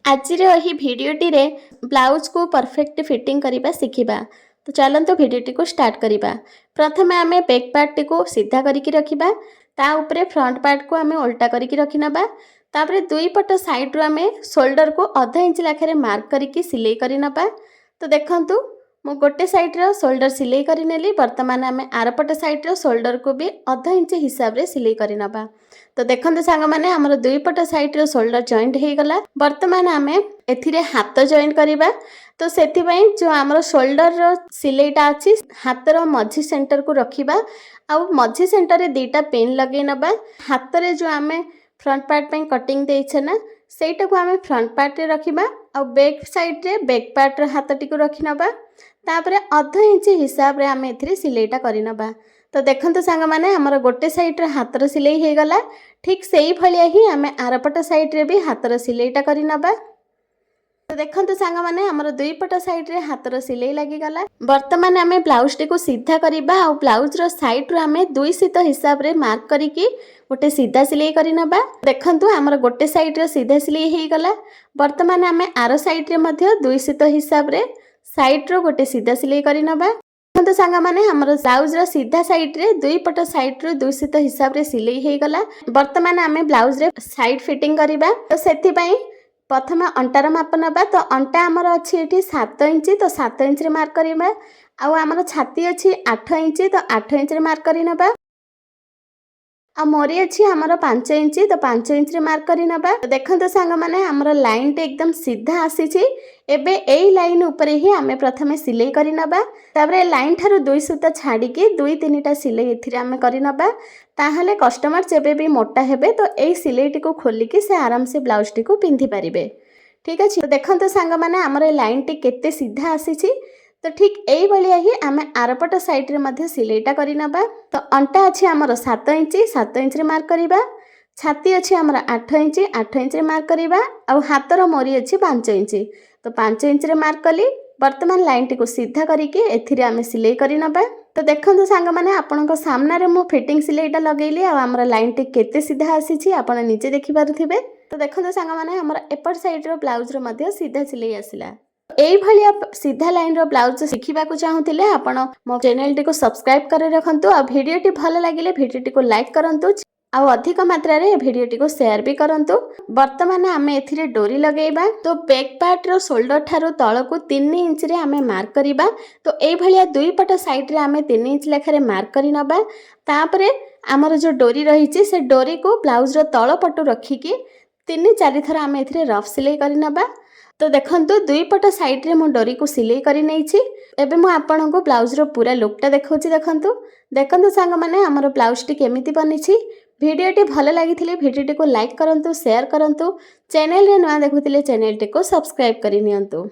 आजिर यही भिडटी रे ब्लाउज को परफेक्ट फिटिंग करने शिखा। तो चलते भिडटी को स्टार्ट करवा। प्रथम आम बैक पार्ट को सीधा करके रखा, ताऊपर फ्रंट पार्ट को आम उल्टा करके रखिनबा। तापर दुई पट साइड रू आम शोल्डर को आधा इंच लाखे मार्क करके सिलाई करनबा। तो देखंतु मु गोटे साइड रो शोल्डर सिलाई करनेली। बर्तमान आम आरपट साइड रो शोल्डर को भी आधा इंच हिसाब रे सिलाई करनबा। तो देखते सांग मैंने आमर दुई पट साइड रो शोल्डर जॉइंट हो गला। बर्तमान आम एथिरे हाथ जॉइंट करवा। तो से जो आमर शोल्डर रो सिलाईटा अच्छी हाथर मझी सेंटर को रखा। आउ मझी सेंटर रे दीटा पेन लगे नबा। हाथ रे जो आम फ्रंट पार्ट पे कटिंग देछे ना सेटा को आम फ्रंट पार्ट रे रखिबा। आ बैक साइड रे बैक पार्ट रे हाथ टी को रखि नबा। तापरे आधा इंच हिसाब रे आम एथिरे सिलाईटा करिनबा। तो देखंतु सांग माने हमर गोटे साइड रे हाथर सिलाई हो गला। ठीक सेही भलिया ही आम आरपट साइड रे भी हाथर सिलाईटा करिनबा। तो देखंतु सांग माने हमर दुई पट साइड रे हाथर सिलाई लगी गला। वर्तमान आम ब्लाउज टी को सीधा करबा। आ ब्लाउज रो साइड रो आम दुई सीध हिसाब रे मार्क करिकी गोटे सीधा सिलाई करनबा। देखंतु हमर गोटे साइड रे सीधा सिलाई हो गला। वर्तमान आम आर साइड रे मध्य दुई सीध हिसाब रे साइड रो गोटे सीधा सिलाई करनबा। देखो सांग माने हमर ब्लाउज रो सीधा साइड रे दुई पट साइड रो दुई सीध हिसाब रे सिलाई हो गला। वर्तमान आम ब्लाउज रे साइड फिटिंग करबा। तो सेति पई प्रथम अंटार माप नबा। तो अंटा आमर अच्छी ये 7 इंच। तो 7 इंच रे मार्क करबा। आउ आमर छाती अच्छी 8 इंच। तो 8 इंच रे मार्क करनबा। आ मोरी अच्छी आमर 5 इंच। तो 5 इंच रे मार्क करनबा। देखंतु सांग माने हमर लाइन टे एकदम सीधा आसीछि। एबे एई लाइन ऊपर ही आमे प्रथमे सिलाई करनबा। तापरे लाइन थारु दुई सूता छाड़ी के दुई तीनटा सिलाई एथिरे आमे करनबा। ताहले कस्टमर जेबे भी मोटा हेबे तो एई सिलाई टी को खोली के से आराम से ब्लाउज टी को पिंधि पारिबे। ठीक अछि। तो देखंतु सांग माने हमर लाइन टी केते सीधा आसीछि। तो ठीक एई भलिया ही आमे आरपट साइड रे मध्ये सिलाईटा करनबा। तो अंटा अछि हमर 7 इंच। 7 इंच रे मार्क करबा। छाती अच्छी आमर 8 इंच। 8 इंच रे मार्क करबा। आ हाथर मोरी अच्छी 5 इंच। तो 5 इंच रे मार्क कली। वर्तमान लाइन टी को सीधा करके एथिरे आमे सिलाई करनबा। तो देखंतु सांग माने आपनक सामना रे मु फिटिंग सिलाईटा लगेली। आ हमर लाइन टी केते सीधा आसीछि आपण निजे देखि पारुथिबे। तो देखंतु सांग माने हमर एपट साइड रो ब्लाउज रो मध्ये सीधा सिलाई आसिला। एई भलिया सीधा लाइन रो ब्लाउज शिखिबा को चाहुथिले आपण मो चैनल टी को सब्सक्राइब करे रखंतु। आ वीडियो टी भल लागिले वीडियो टी को लाइक करंतु। आ अधिक मात्रा रे वीडियो टी को शेयर भी करंतु। वर्तमान आम एथिरे डोरी लगेबा। तो बैक पार्ट रो शोल्डर ठारो तळ को 3 इंच रे आमे मार्क करिबा। तो एई भलिया दुई पट साइड रे आमे 3 इंच लेखारे मार्क करिनबा। तापरे हमर जो डोरी रहिछि से डोरी को ब्लाउज रो तळ पटु रखिकी 3-4 थर आमे एथिरे रफ सिलाई करिनबा। तो देखंतु दुई पट साइड रे मो डोरी को सिलाई करि नैछि। एबे मु आपन को ब्लाउज रो पूरा लुकटा देखौछि। देखंतु देखंतु सांग माने हमर ब्लाउज टी केमिति बनिछि। वीडियो टी भल लागिथिले वीडियो टी को लाइक करंतु, शेयर करंतु। चैनल रे नवा देखुथिले चैनल टी को सब्सक्राइब करि नियंतु।